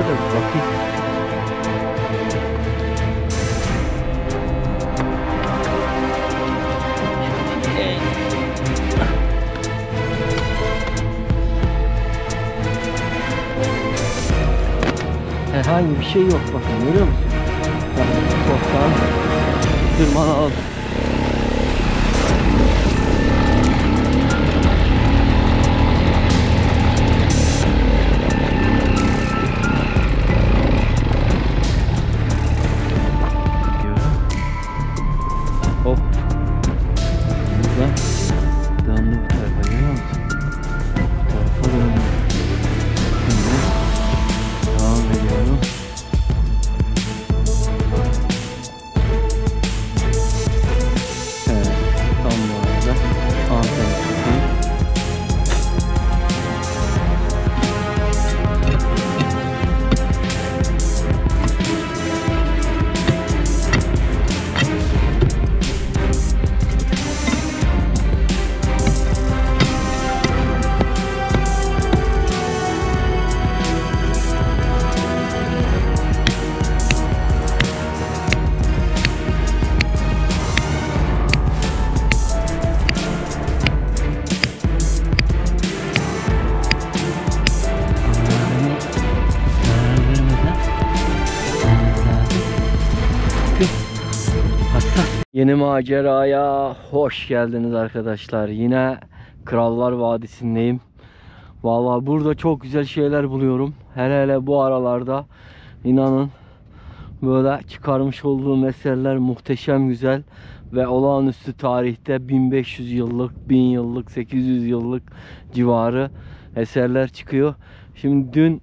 da bir bakayım. Herhangi bir şey yok, bakın görüyor musun? Toptan tırmanalım. Hop. Burada döndü bu tarafa, görüyor musun? Bu tarafa döndü. Şimdi devam ediyorum. Evet, tam bu arada anteni tutayım. Yeni maceraya hoş geldiniz arkadaşlar. Yine Krallar Vadisi'ndeyim. Vallahi burada çok güzel şeyler buluyorum. Hele bu aralarda inanın böyle çıkarmış olduğum eserler muhteşem güzel ve olağanüstü tarihte 1500 yıllık, 1000 yıllık, 800 yıllık civarı eserler çıkıyor. Şimdi dün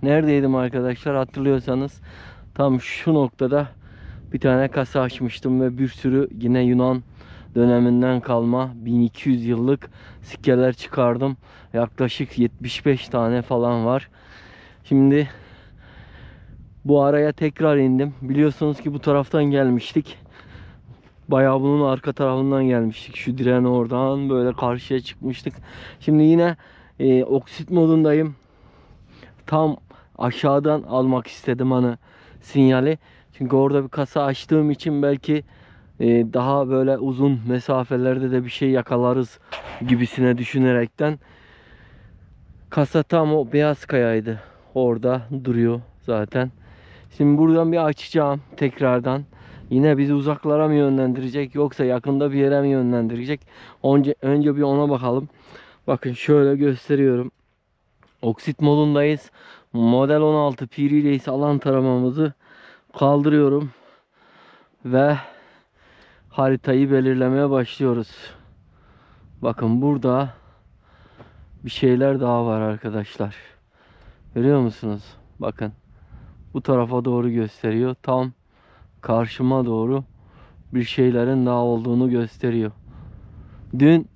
neredeydim arkadaşlar, hatırlıyorsanız tam şu noktada bir tane kasa açmıştım ve bir sürü yine Yunan döneminden kalma 1200 yıllık sikkeler çıkardım. Yaklaşık 75 tane falan var. Şimdi bu araya tekrar indim. Biliyorsunuz ki bu taraftan gelmiştik. Bayağı bunun arka tarafından gelmiştik. Şu direğin oradan böyle karşıya çıkmıştık. Şimdi yine oksit modundayım. Tam aşağıdan almak istedim hani sinyali. Çünkü orada bir kasa açtığım için belki daha böyle uzun mesafelerde de bir şey yakalarız gibisine düşünerekten. Kasa tam o beyaz kayaydı. Orada duruyor zaten. Şimdi buradan bir açacağım tekrardan. Yine bizi uzaklara mı yönlendirecek yoksa yakında bir yere mi yönlendirecek? Önce bir ona bakalım. Bakın şöyle gösteriyorum. Oksit modundayız. Model 16 Piri Reis alan taramamızı kaldırıyorum. Ve haritayı belirlemeye başlıyoruz. Bakın burada bir şeyler daha var arkadaşlar. Görüyor musunuz? Bakın. Bu tarafa doğru gösteriyor. Tam karşıma doğru bir şeylerin daha olduğunu gösteriyor. Dün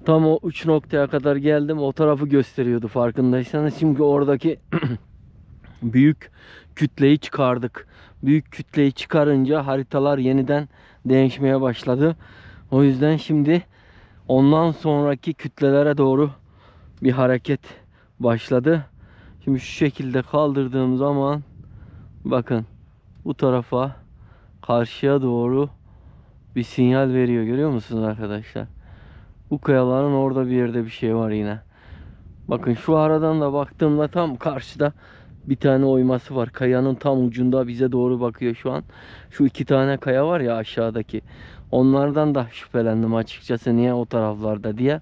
tam o uç noktaya kadar geldim. O tarafı gösteriyordu farkındaysanız. Çünkü oradaki büyük kütleyi çıkardık. Büyük kütleyi çıkarınca haritalar yeniden değişmeye başladı. O yüzden şimdi ondan sonraki kütlelere doğru bir hareket başladı. Şimdi şu şekilde kaldırdığım zaman bakın bu tarafa karşıya doğru bir sinyal veriyor. Görüyor musunuz arkadaşlar? Bu kayaların orada bir yerde bir şey var yine. Bakın şu aradan da baktığımda tam karşıda bir tane oyması var. Kayanın tam ucunda bize doğru bakıyor şu an. Şu iki tane kaya var ya aşağıdaki. Onlardan da şüphelendim açıkçası, niye o taraflarda diye.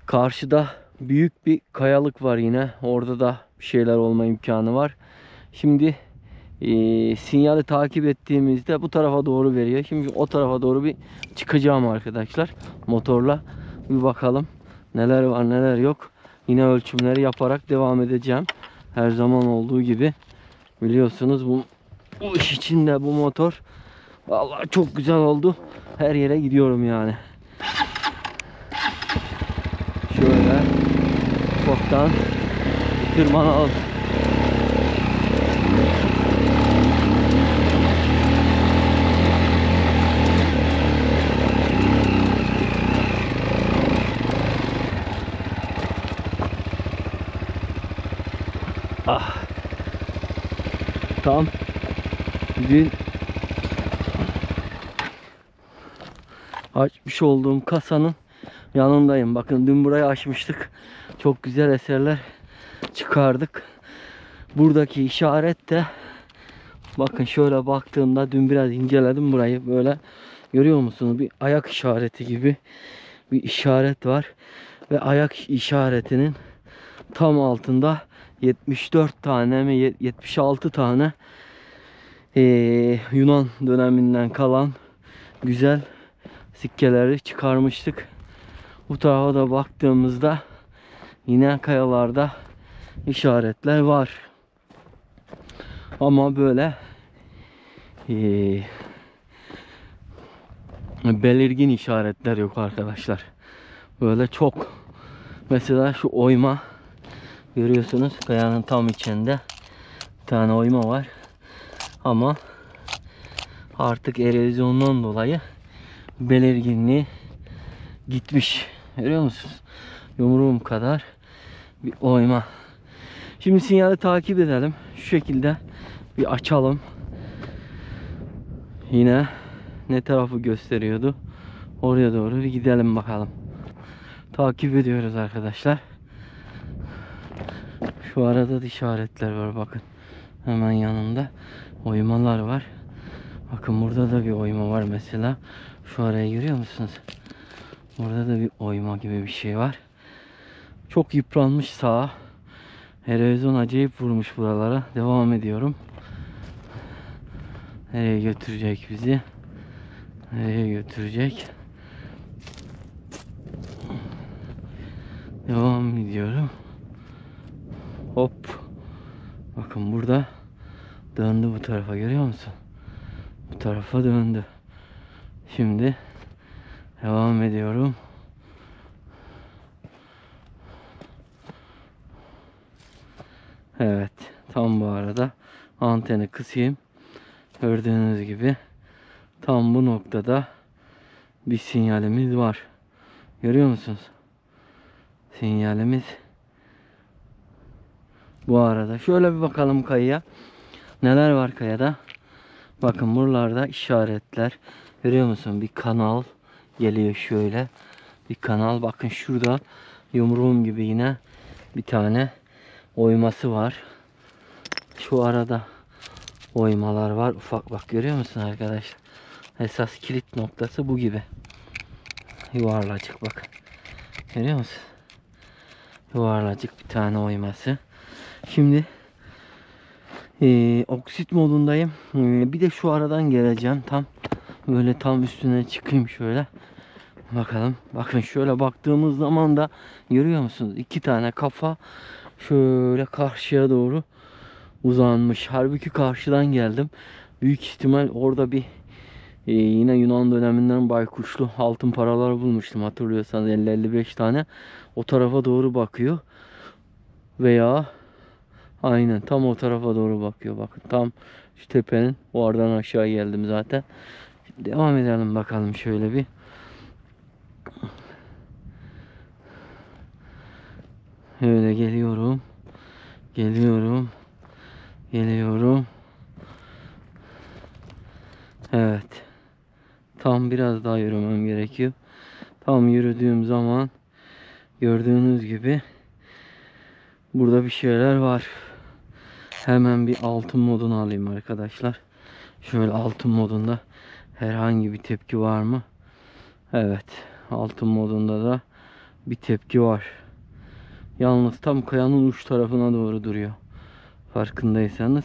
Karşıda büyük bir kayalık var yine. Orada da bir şeyler olma imkanı var. Şimdi sinyali takip ettiğimizde bu tarafa doğru veriyor. Şimdi o tarafa doğru bir çıkacağım arkadaşlar. Motorla bir bakalım neler var neler yok. Yine ölçümleri yaparak devam edeceğim. Her zaman olduğu gibi. Biliyorsunuz bu iş içinde bu motor vallahi çok güzel oldu. Her yere gidiyorum yani. Şöyle ufaktan tırmanalım. Ah. Tam dün açmış olduğum kasanın yanındayım. Bakın dün burayı açmıştık. Çok güzel eserler çıkardık. Buradaki işaret de, bakın şöyle baktığımda, dün biraz inceledim burayı, böyle görüyor musunuz? Bir ayak işareti gibi bir işaret var. Ve ayak işaretinin tam altında 74 tane mi 76 tane Yunan döneminden kalan güzel sikkeleri çıkarmıştık. Bu tarafa da baktığımızda yine kayalarda işaretler var. Ama böyle belirgin işaretler yok arkadaşlar. Böyle çok, mesela şu oyma görüyorsunuz, kayanın tam içinde bir tane oyma var. Ama artık erozyondan dolayı belirginliği gitmiş. Görüyor musunuz? Yumruğum kadar bir oyma. Şimdi sinyali takip edelim. Şu şekilde bir açalım. Yine ne tarafı gösteriyordu? Oraya doğru bir gidelim bakalım. Takip ediyoruz arkadaşlar. Şu arada da işaretler var, bakın. Hemen yanında oymalar var. Bakın burada da bir oyma var mesela. Şu arayı görüyor musunuz? Burada da bir oyma gibi bir şey var. Çok yıpranmış sağa. Erozyon acayip vurmuş buralara. Devam ediyorum. Nereye götürecek bizi? Nereye götürecek? Devam ediyorum. Hop. Bakın burada döndü bu tarafa, görüyor musun? Bu tarafa döndü. Şimdi devam ediyorum. Evet. Tam bu arada anteni kısayım. Gördüğünüz gibi tam bu noktada bir sinyalimiz var. Görüyor musunuz? Sinyalimiz bu arada. Şöyle bir bakalım kayaya. Neler var kayada? Bakın buralarda işaretler. Görüyor musun? Bir kanal geliyor şöyle. Bir kanal. Bakın şurada yumruğum gibi yine bir tane oyması var. Şu arada oymalar var. Ufak bak, görüyor musun arkadaşlar? Esas kilit noktası bu gibi. Yuvarlacık bak. Görüyor musun? Yuvarlacık bir tane oyması. Şimdi oksit modundayım. Bir de şu aradan geleceğim. Tam böyle tam üstüne çıkayım şöyle. Bakalım. Bakın şöyle baktığımız zaman da görüyor musunuz? İki tane kafa şöyle karşıya doğru uzanmış. Halbuki karşıdan geldim. Büyük ihtimal orada bir yine Yunan döneminden baykuşlu altın paralar bulmuştum. Hatırlıyorsanız 50-55 tane. O tarafa doğru bakıyor. Veya aynen tam o tarafa doğru bakıyor. Bakın tam şu tepenin oradan aşağı geldim zaten. Devam edelim bakalım şöyle bir. Öyle geliyorum. Geliyorum. Geliyorum. Evet. Tam biraz daha yürümem gerekiyor. Tam yürüdüğüm zaman gördüğünüz gibi burada bir şeyler var. Hemen bir altın modunu alayım arkadaşlar. Şöyle altın modunda herhangi bir tepki var mı? Evet. Altın modunda da bir tepki var. Yalnız tam kayanın uç tarafına doğru duruyor. Farkındaysanız.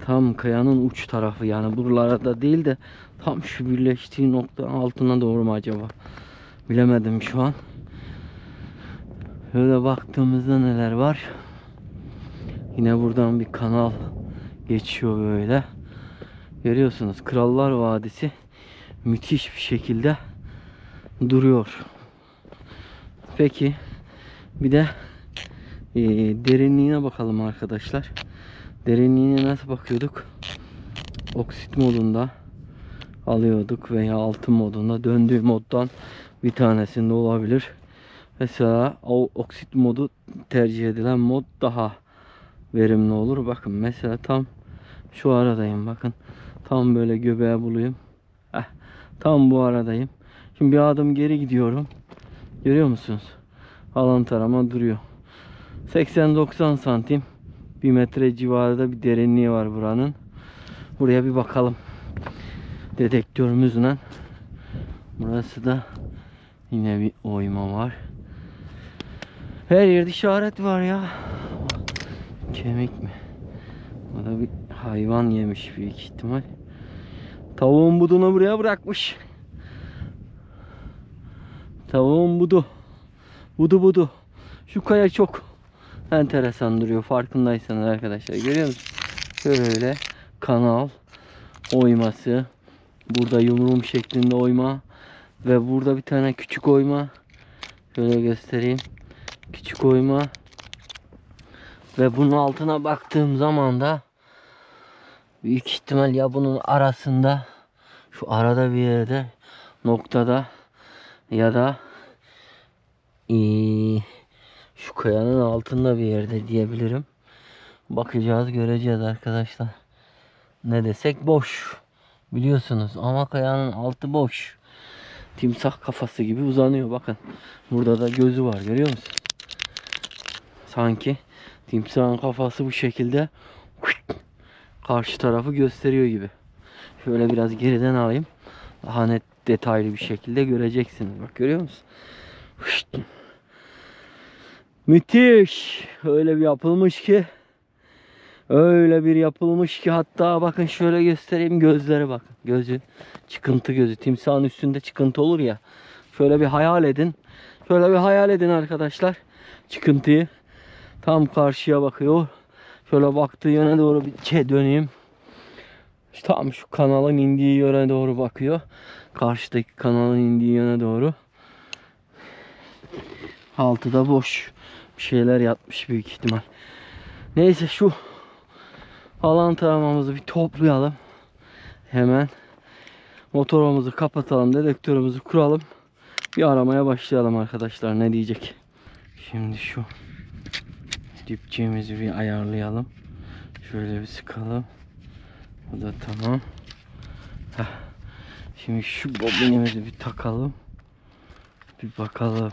Tam kayanın uç tarafı, yani buralarda değil de tam şu birleştiği nokta altına doğru mu acaba? Bilemedim şu an. Böyle baktığımızda neler var? Yine buradan bir kanal geçiyor böyle. Görüyorsunuz, Krallar Vadisi müthiş bir şekilde duruyor. Peki bir de derinliğine bakalım arkadaşlar. Derinliğine nasıl bakıyorduk? Oksit modunda alıyorduk veya altın modunda. Döndüğü moddan bir tanesinde olabilir. Mesela o oksit modu tercih edilen mod daha verimli olur. Bakın mesela tam şu aradayım. Bakın tam böyle göbeğe bulayım. Tam bu aradayım. Şimdi bir adım geri gidiyorum. Görüyor musunuz? Alan tarama duruyor. 80-90 santim, 1 metre civarında bir derinliği var buranın. Buraya bir bakalım. Dedektörümüzle. Burası da yine bir oyma var. Her yerde işaret var ya. Kemik mi? Bu da bir hayvan yemiş büyük ihtimal. Tavuğun budunu buraya bırakmış. Tavuğun budu. Budu. Şu kaya çok enteresan duruyor. Farkındaysanız arkadaşlar. Görüyor musunuz? Şöyle kanal oyması. Burada yumruğum şeklinde oyma. Ve burada bir tane küçük oyma. Şöyle göstereyim. Küçük oyma. Ve bunun altına baktığım zaman da büyük ihtimal ya bunun arasında, şu arada bir yerde, noktada ya da şu kayanın altında bir yerde diyebilirim. Bakacağız, göreceğiz arkadaşlar. Ne desek boş. Biliyorsunuz ama kayanın altı boş. Timsah kafası gibi uzanıyor bakın. Burada da gözü var, görüyor musun? Sanki timsahın kafası bu şekilde karşı tarafı gösteriyor gibi. Şöyle biraz geriden alayım. Daha net, detaylı bir şekilde göreceksiniz. Bak, görüyor musun? Müthiş. Öyle bir yapılmış ki. Hatta bakın şöyle göstereyim, gözlere bakın. Gözü çıkıntı gözü. Timsahın üstünde çıkıntı olur ya. Şöyle bir hayal edin. Arkadaşlar. Çıkıntıyı. Tam karşıya bakıyor. Şöyle baktığı yöne doğru bir döneyim. Tam şu kanalın indiği yöne doğru bakıyor. Karşıdaki kanalın indiği yöne doğru. Altı da boş. Bir şeyler yatmış büyük ihtimal. Neyse, şu alan taramamızı bir toplayalım. Hemen motorumuzu kapatalım. Dedektörümüzü kuralım. Bir aramaya başlayalım arkadaşlar. Ne diyecek? Şimdi şu dipçiğimizi bir ayarlayalım. Şöyle bir sıkalım. Bu da tamam. Şimdi şu bobinimizi bir takalım. Bir bakalım.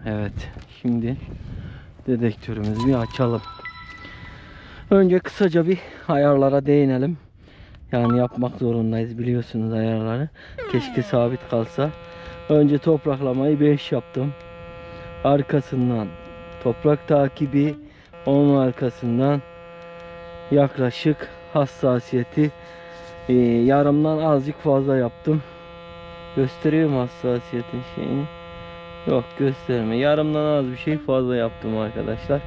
Evet. Şimdi dedektörümüzü bir açalım. Önce kısaca bir ayarlara değinelim. Yani yapmak zorundayız, biliyorsunuz ayarları. Keşke sabit kalsa. Önce topraklamayı 5 yaptım. Arkasından toprak takibi, onun arkasından yaklaşık hassasiyeti yarımdan azıcık fazla yaptım. Gösteriyor mu hassasiyetin şeyini? Yok, gösterme. Yarımdan az bir şey fazla yaptım arkadaşlar.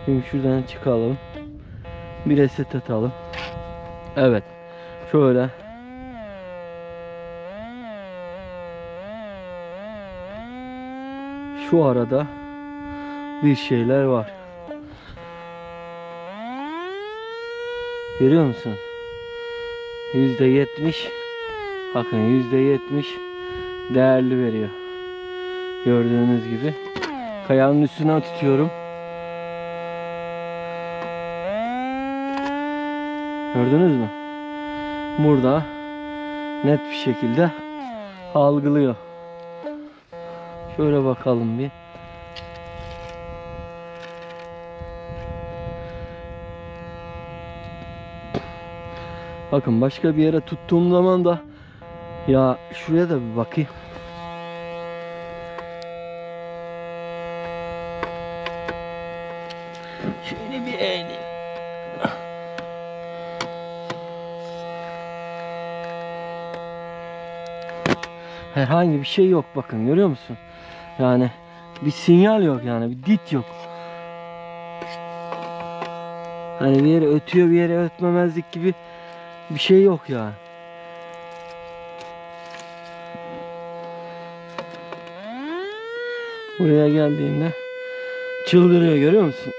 Şimdi şuradan çıkalım. Bir reset atalım. Evet. Şöyle. Şu arada bir şeyler var. Görüyor musun? %70. Bakın %70 değerli veriyor. Gördüğünüz gibi. Kayanın üstüne tutuyorum. Gördünüz mü? Burada net bir şekilde algılıyor. Şöyle bakalım bir. Bakın başka bir yere tuttuğum zaman da ya şuraya da bir bakayım. Şöyle bir eğileyim. Herhangi bir şey yok, bakın görüyor musun? Yani bir sinyal yok, yani bir dit yok. Hani bir yere ötüyor, bir yere ötmemezlik gibi bir şey yok yani. Buraya geldiğimde çıldırıyor, görüyor musun?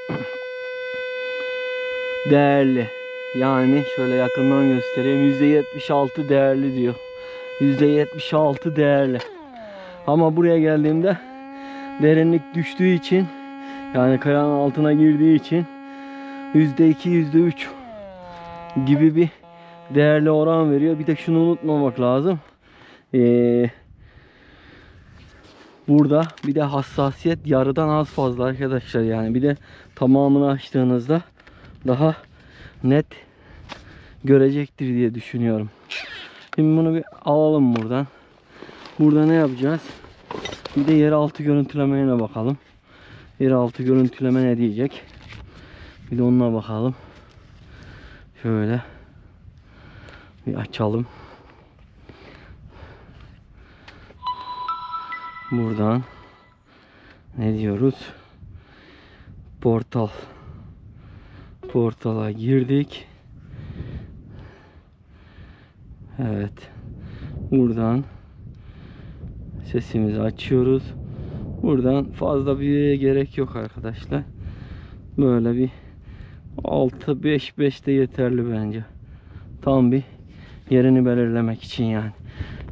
Değerli. Yani şöyle yakından göstereyim. %76 değerli diyor. %76 değerli. Ama buraya geldiğimde derinlik düştüğü için, yani kayanın altına girdiği için %2, %3 gibi bir değerli oran veriyor. Bir de şunu unutmamak lazım. Burada bir de hassasiyet yarıdan az fazla arkadaşlar, yani bir de tamamını açtığınızda daha net görecektir diye düşünüyorum. Şimdi bunu bir alalım buradan. Burada ne yapacağız? Bir de yeraltı görüntülemeye bakalım. Yeraltı görüntüleme ne diyecek? Bir de onunla bakalım. Şöyle bir açalım. Buradan ne diyoruz? Portala girdik. Evet. Buradan sesimizi açıyoruz. Buradan fazla bir gerek yok arkadaşlar. Böyle bir 6-5 de yeterli bence. Tam bir yerini belirlemek için yani.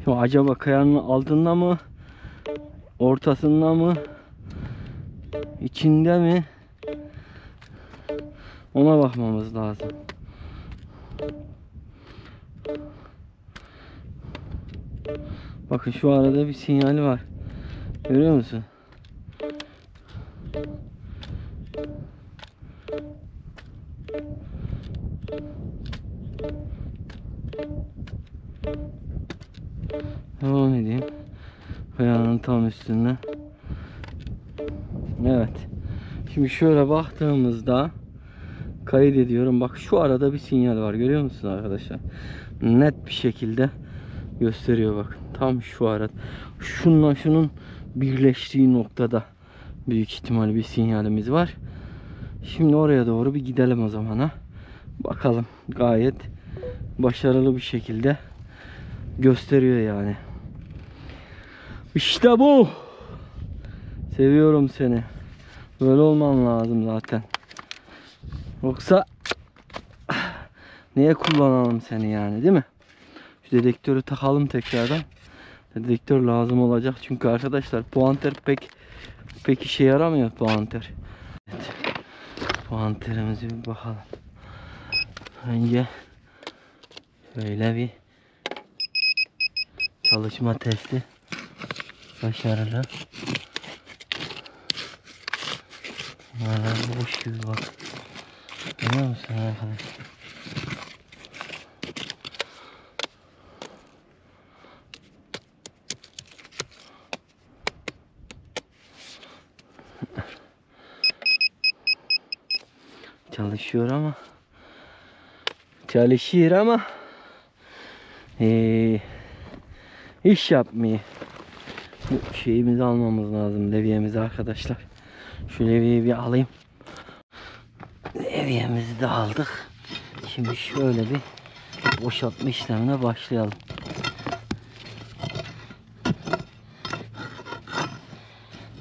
Şimdi acaba kayanın altında mı? Ortasında mı? İçinde mi? Ona bakmamız lazım. Bakın şu arada bir sinyal var. Görüyor musun? Devam edeyim. Kayanın tam üstünde. Evet. Şimdi şöyle baktığımızda kaydediyorum. Bak şu arada bir sinyal var. Görüyor musunuz arkadaşlar? Net bir şekilde gösteriyor bakın. Tam şu arada. Şununla şunun birleştiği noktada büyük ihtimal bir sinyalimiz var. Şimdi oraya doğru bir gidelim o zaman ha. Bakalım. Gayet başarılı bir şekilde gösteriyor yani. İşte bu. Seviyorum seni. Böyle olman lazım zaten. Yoksa niye kullanalım seni yani, değil mi? Şu dedektörü takalım tekrardan. Dedektör lazım olacak çünkü arkadaşlar puanter pek işe yaramıyor puanter. Evet. Puanterimize bir bakalım. Önce şöyle bir çalışma testi başarılı. Bunlar boş gibi bak. Görüyor musun arkadaşlar? Çalışıyor ama iş yapmıyor. Bu şeyimizi almamız lazım, levyemizi arkadaşlar. Şu levyeyi bir alayım. Levyemizi de aldık. Şimdi şöyle bir boşaltma işlemine başlayalım.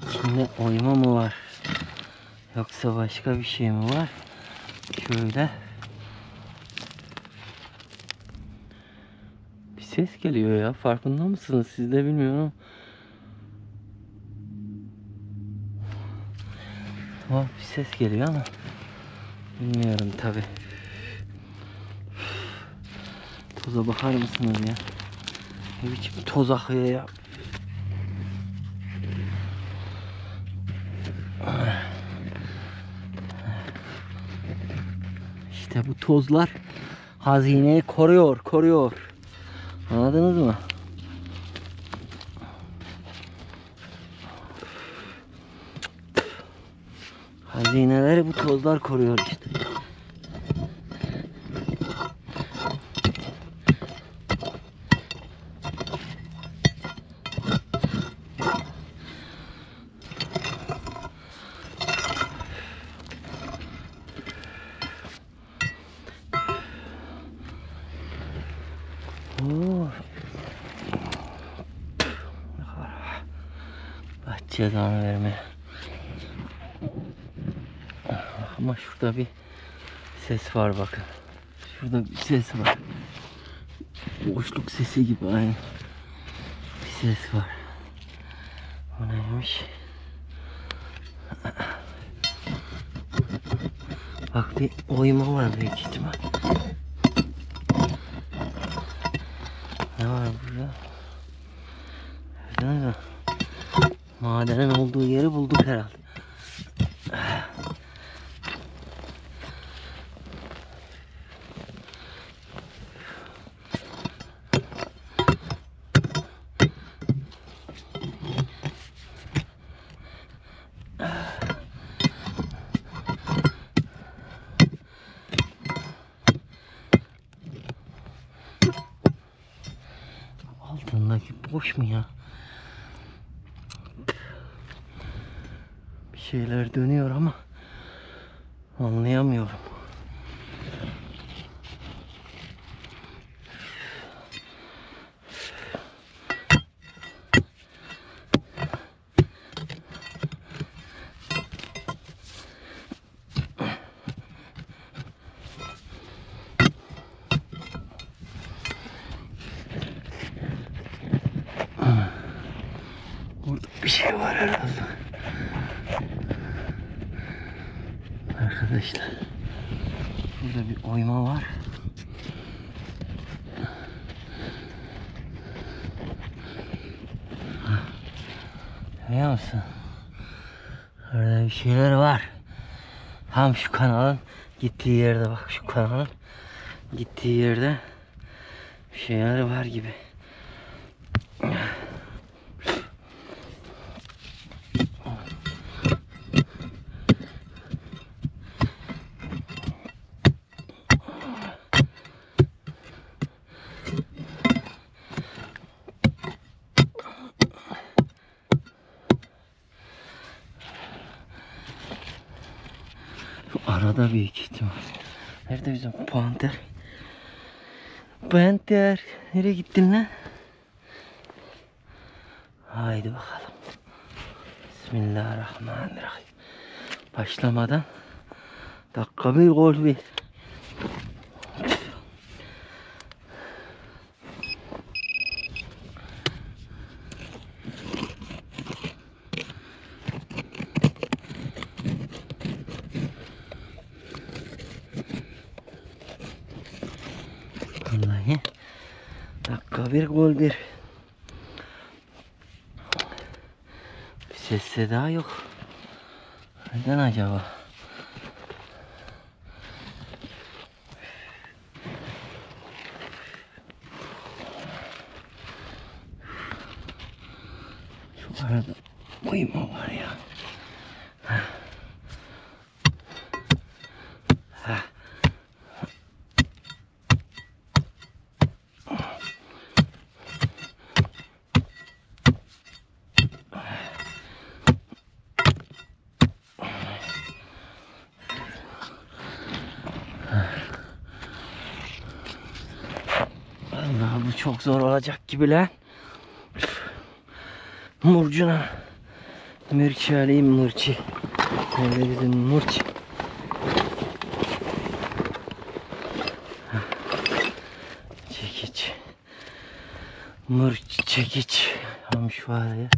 İçinde oyma mı var? Yoksa başka bir şey mi var? Şöyle. Bir ses geliyor ya. Farkında mısınız? Siz de bilmiyorum. Tamam, bir ses geliyor ama bilmiyorum tabi. Toza bakar mısınız ya? Ne biçim toz akıyor ya. İşte bu tozlar hazineyi koruyor. Anladınız mı? Hazineleri bu tozlar koruyor işte. Cezanı verme. Ama şurada bir ses var bakın. Şurada bir ses var. Boşluk sesi gibi aynı. Bir ses var. O neymiş? Bak bir oyma var büyük ihtimal. Ne var burada? Gördünüz mü? Madenin olduğu yeri bulduk herhalde. Altındaki boş mu ya? Bir şeyler dönüyor ama anlayamıyorum. Burada bir şey var herhalde. Arkadaşlar. Burada bir oyma var. Görüyor musun? Orada bir şeyler var. Tam şu kanalın gittiği yerde, bak şu kanalın gittiği yerde bir şeyler var gibi. Arada büyük ihtimal. Nerede bizim panter? Panter, nereye gittin lan? Haydi bakalım. Bismillahirrahmanirrahim. Başlamadan dakika bir gol bir. Vallahi dakika bir gol bir. Bir ses seda yok. Neden acaba? Şu arada uyuma var ya. Allah, bu çok zor olacak gibi lan. Murcuna. Mırçı alayım, mırçı. Nerede bizim mırçı? Çekiç. Mırç çekiç. Almış var ya.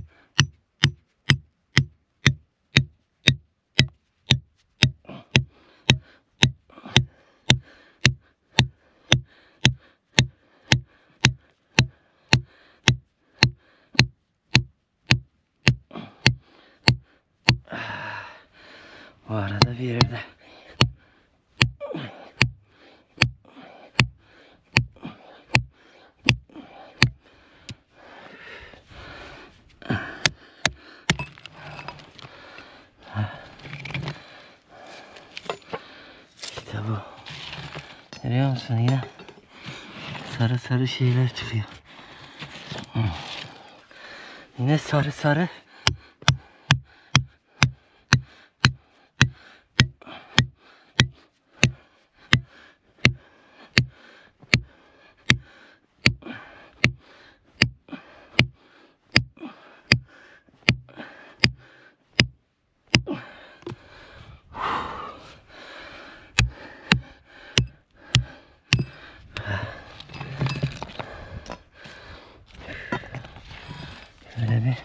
Bu arada bir yerde. İşte bu. Görüyor musun yine? Sarı sarı şeyler çıkıyor. Yine sarı sarı. Şöyle bir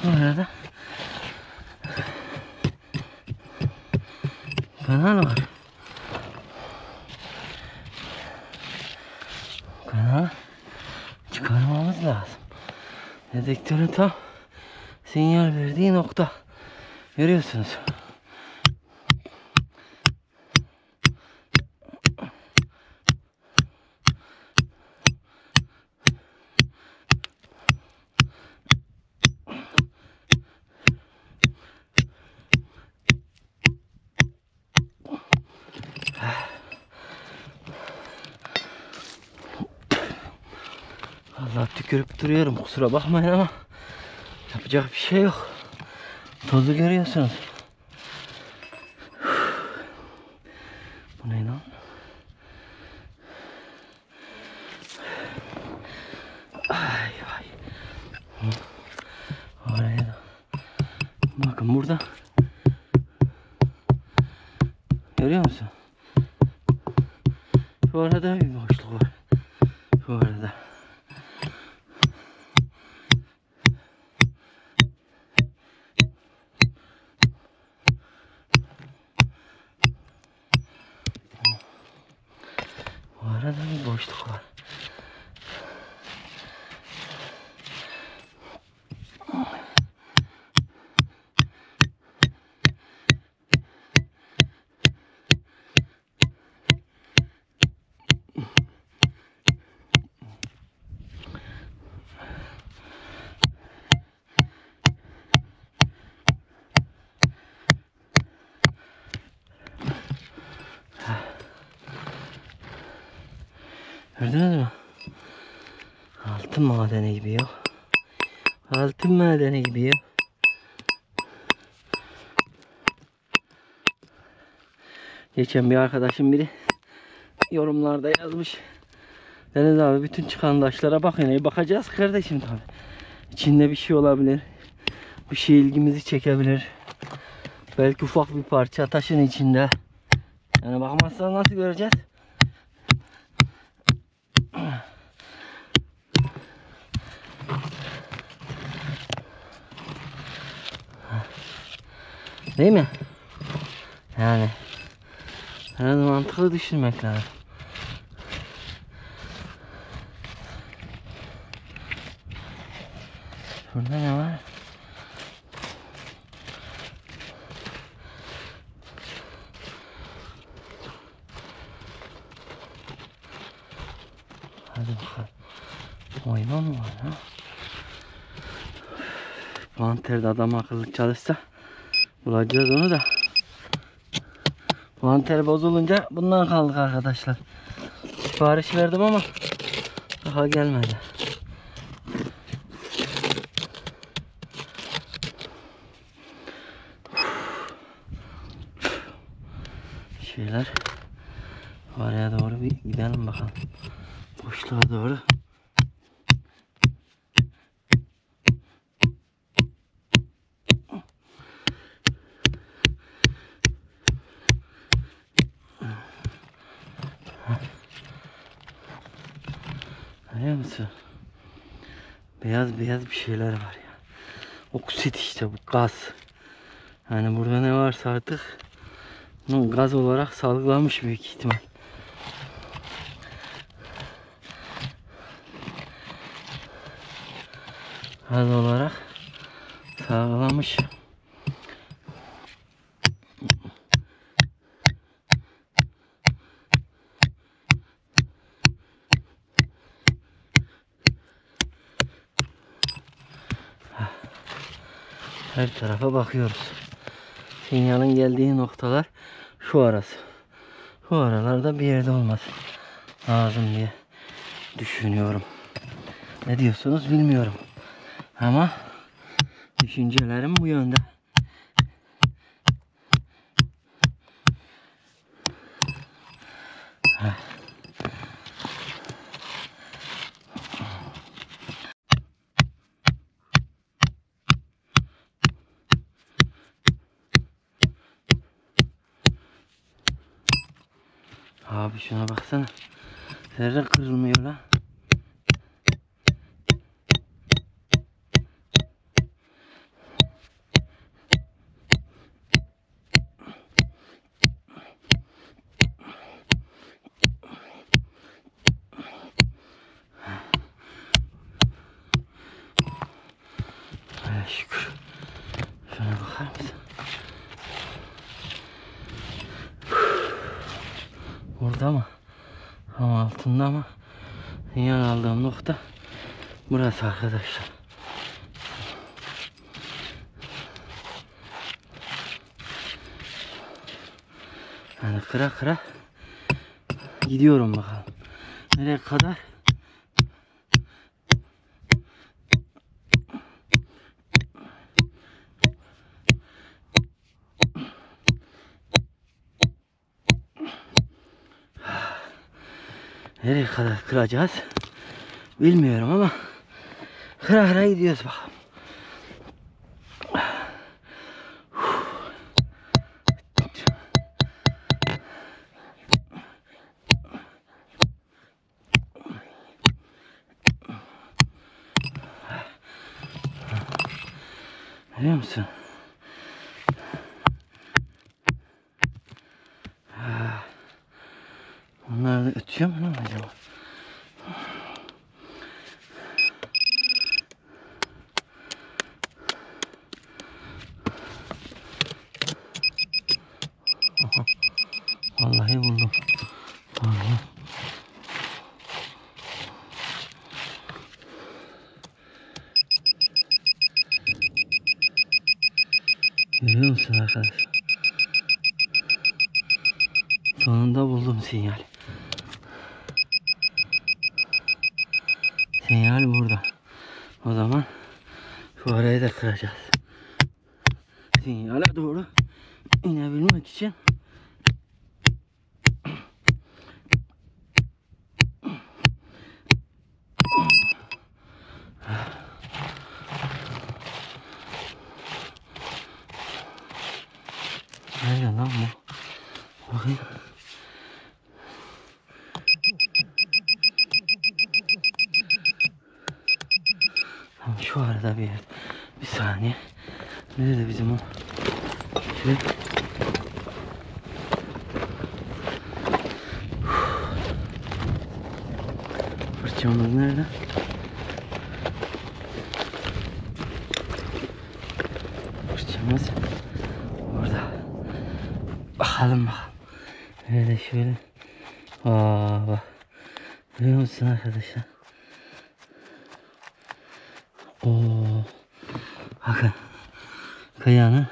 Bu arada kanal var. Kanalı çıkarmamız lazım. Dedektörün tam sinyal verdiği nokta. Görüyorsunuz. Allah tükürüp duruyorum, kusura bakmayın ama yapacak bir şey yok. Tozu görüyorsunuz. Bu ne lan? Ay ay. Oraya da. Bakın burada. Görüyor musun? Şu arada bir boşluk var. Şu arada. Bu arada bir boşluk var. Gördünüz mü? Altın madeni gibi ya. Altın madeni gibi ya. Geçen bir arkadaşım biri yorumlarda yazmış. Deniz abi bütün çıkan taşlara bak yine. Bakacağız kardeşim tabi. İçinde bir şey olabilir. Bir şey ilgimizi çekebilir. Belki ufak bir parça taşın içinde. Yani bakmazsan nasıl göreceğiz? Değil mi? Yani biraz mantıklı düşünmek lazım. Şurada ne var? Hadi bakalım. Oyma mı var ha? Panterde adam akıllı çalışsa bulacağız onu da. Panter bozulunca bundan kaldık arkadaşlar. Sipariş verdim ama daha gelmedi. Şeyler oraya doğru bir gidelim bakalım. Boşluğa doğru. Görüyor musun? Beyaz beyaz bir şeyler var ya. Oksit işte, bu gaz. Yani burada ne varsa artık bunu gaz olarak salgılamış büyük ihtimal. Gaz olarak salgılamış. Her tarafa bakıyoruz. Sinyalin geldiği noktalar şu arası. Şu aralarda bir yerde olmaz lazım diye düşünüyorum. Ne diyorsunuz bilmiyorum. Ama düşüncelerim bu yönde. Abi şuna baksana. Zerre kırılmıyor lan. burada ama tam altında ama sinyal aldığım nokta burası arkadaşlar. Yani kıra kıra gidiyorum bakalım. Nereye kadar? Nereye kadar kıracağız bilmiyorum ama kıra kıra gidiyoruz bakalım. Görüyor musun? Bunlar da ötüyor mu acaba? Aha. Vallahi buldum. Vallahi. Görüyor musun arkadaşlar? Sonunda buldum sinyal. Sinyal burada. O zaman şu arayı da kıracağız. Sinyale doğru inebilmek için nerede lan bu? Bakayım. Tamam, şu arada bir yer. Bir saniye. Nerede bizim o? Şöyle. Fırçamız nerede? Fırçamız burada. Bakalım bakalım. Böyle şöyle. Aa bak. Görüyor musun arkadaşlar? Oo. Bakın. Kayanın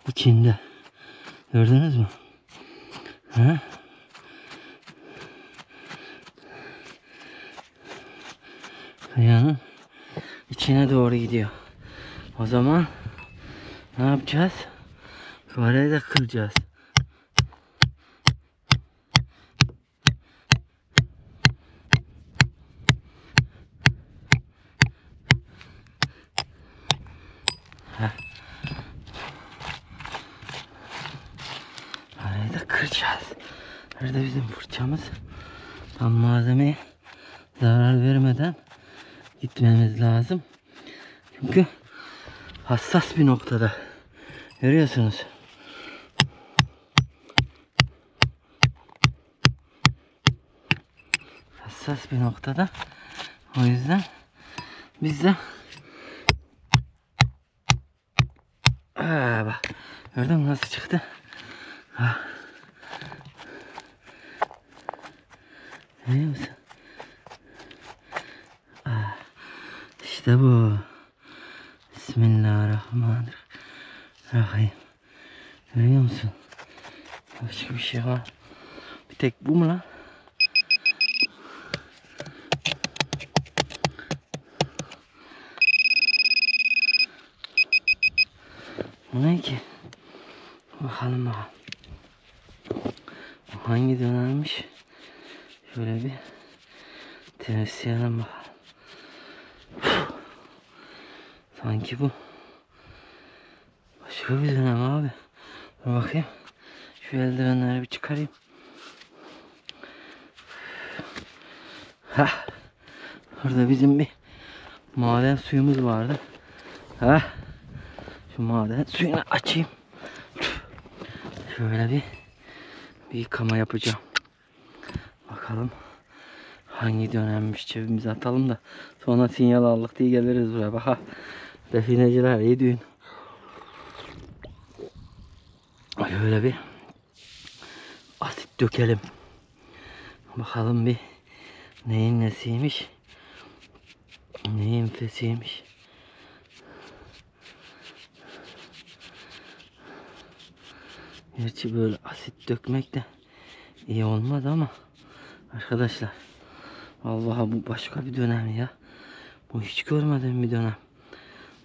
içinde. Gördünüz mü? Ha? Kayanın içine doğru gidiyor. O zaman ne yapacağız? Şu arayı da kıracağız. Arayı da kıracağız. Nerede bizim fırçamız? Tam malzemeye zarar vermeden gitmemiz lazım. Çünkü hassas bir noktada. Görüyorsunuz. Hassas bir noktada. O yüzden biz de bak. Gördün mü nasıl çıktı? Ha. Görüyor musun? İşte bu. Bismillahirrahmanirrahim. Görüyor musun? Başka bir şey var. Bir tek bu mu lan? Bu ne ki? Bakalım bakalım. Hangi dönermiş? Şöyle bir temizleyelim bakalım. Sanki bu başka bir dönem abi. Dur bakayım. Şu eldivenleri bir çıkarayım. Hah. Burada bizim bir maden suyumuz vardı. Hah. Şu maden suyunu açayım. Şöyle bir yıkama yapacağım. Bakalım hangi dönemmiş, cebimize atalım da sonra sinyal aldık diye geliriz buraya. Bak defineciler iyi düğün. Şöyle bir asit dökelim. Bakalım bir neyin nesiymiş. Neyin fesiymiş. Gerçi böyle asit dökmek de iyi olmaz ama arkadaşlar, vallahi bu başka bir dönem ya. Bu hiç görmediğim bir dönem.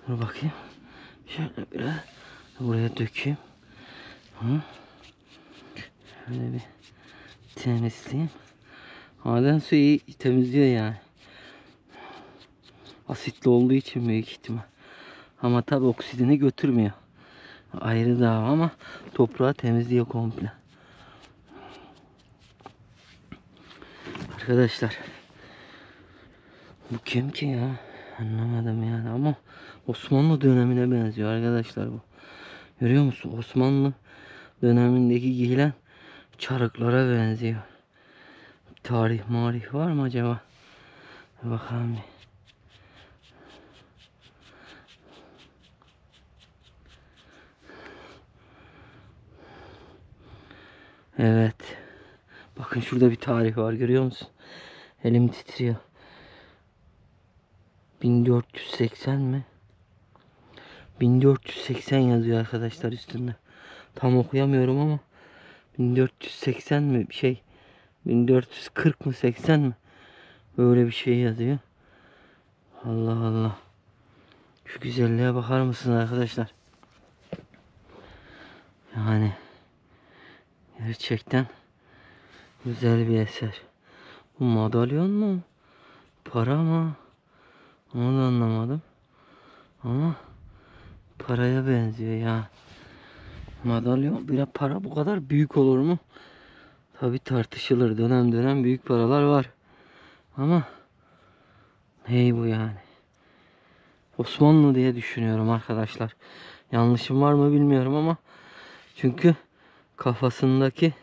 Dur bakayım. Şöyle biraz buraya dökeyim. Şöyle bir temizleyeyim. Maden suyu iyi temizliyor yani. Asitli olduğu için büyük ihtimal. Ama tabi oksidini götürmüyor. Ayrı dava ama toprağı temizliyor komple. Arkadaşlar, bu kim ki ya? Anlamadım yani ama Osmanlı dönemine benziyor arkadaşlar bu. Görüyor musun? Osmanlı dönemindeki giyilen çarıklara benziyor. Tarih marih var mı acaba? Bakalım bir. Evet. Bakın şurada bir tarih var, görüyor musun? Elim titriyor. 1480 mi? 1480 yazıyor arkadaşlar üstünde. Tam okuyamıyorum ama 1480 mi bir şey, 1440 mı 80 mi? Böyle bir şey yazıyor. Allah Allah. Şu güzelliğe bakar mısınız arkadaşlar? Yani gerçekten güzel bir eser. Bu madalyon mu? Para mı? Onu da anlamadım. Ama paraya benziyor ya. Madalyon bile para bu kadar büyük olur mu? Tabi tartışılır. Dönem dönem büyük paralar var. Ama hey bu yani. Osmanlı diye düşünüyorum arkadaşlar. Yanlışım var mı bilmiyorum ama çünkü kafasındaki,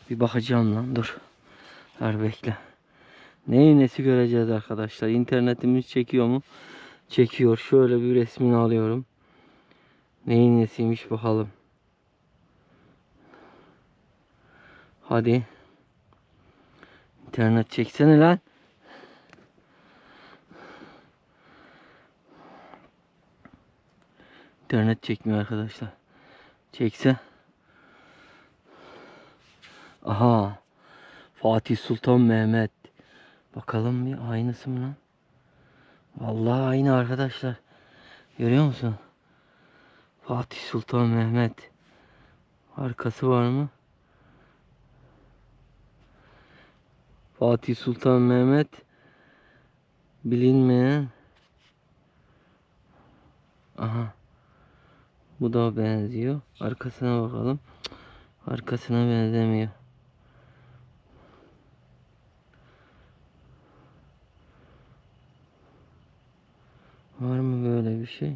bir bakacağım lan, dur. Dur bekle. Neyi nesi göreceğiz arkadaşlar. İnternetimiz çekiyor mu? Çekiyor. Şöyle bir resmini alıyorum. Neyin nesiymiş bakalım. Hadi. İnternet çeksene lan. İnternet çekmiyor arkadaşlar. Çekse. Aha. Fatih Sultan Mehmet. Bakalım bir aynısı mı lan? Vallahi aynı arkadaşlar. Görüyor musun? Fatih Sultan Mehmet. Arkası var mı? Fatih Sultan Mehmet bilinmeyen. Aha. Bu da benziyor. Arkasına bakalım. Arkasına benzemiyor. Var mı böyle bir şey?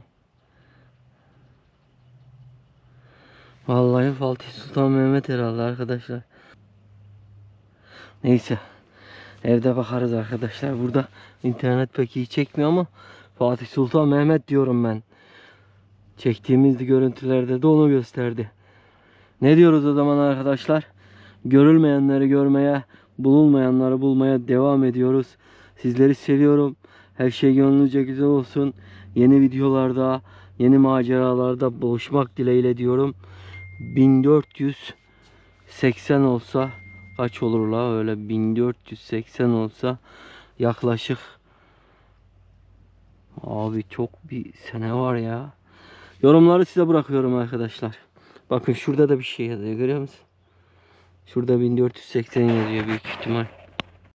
Vallahi Fatih Sultan Mehmet herhalde arkadaşlar. Neyse. Evde bakarız arkadaşlar. Burada internet pek iyi çekmiyor ama Fatih Sultan Mehmet diyorum ben. Çektiğimiz görüntülerde de onu gösterdi. Ne diyoruz o zaman arkadaşlar? Görülmeyenleri görmeye, bulunmayanları bulmaya devam ediyoruz. Sizleri seviyorum. Her şey gönlünüzce güzel olsun. Yeni videolarda, yeni maceralarda buluşmak dileğiyle diyorum. 1480 olsa kaç olur la? Öyle 1480 olsa yaklaşık, abi çok bir sene var ya. Yorumları size bırakıyorum arkadaşlar. Bakın şurada da bir şey yazıyor, görüyor musun? Şurada 1480 yazıyor büyük ihtimal.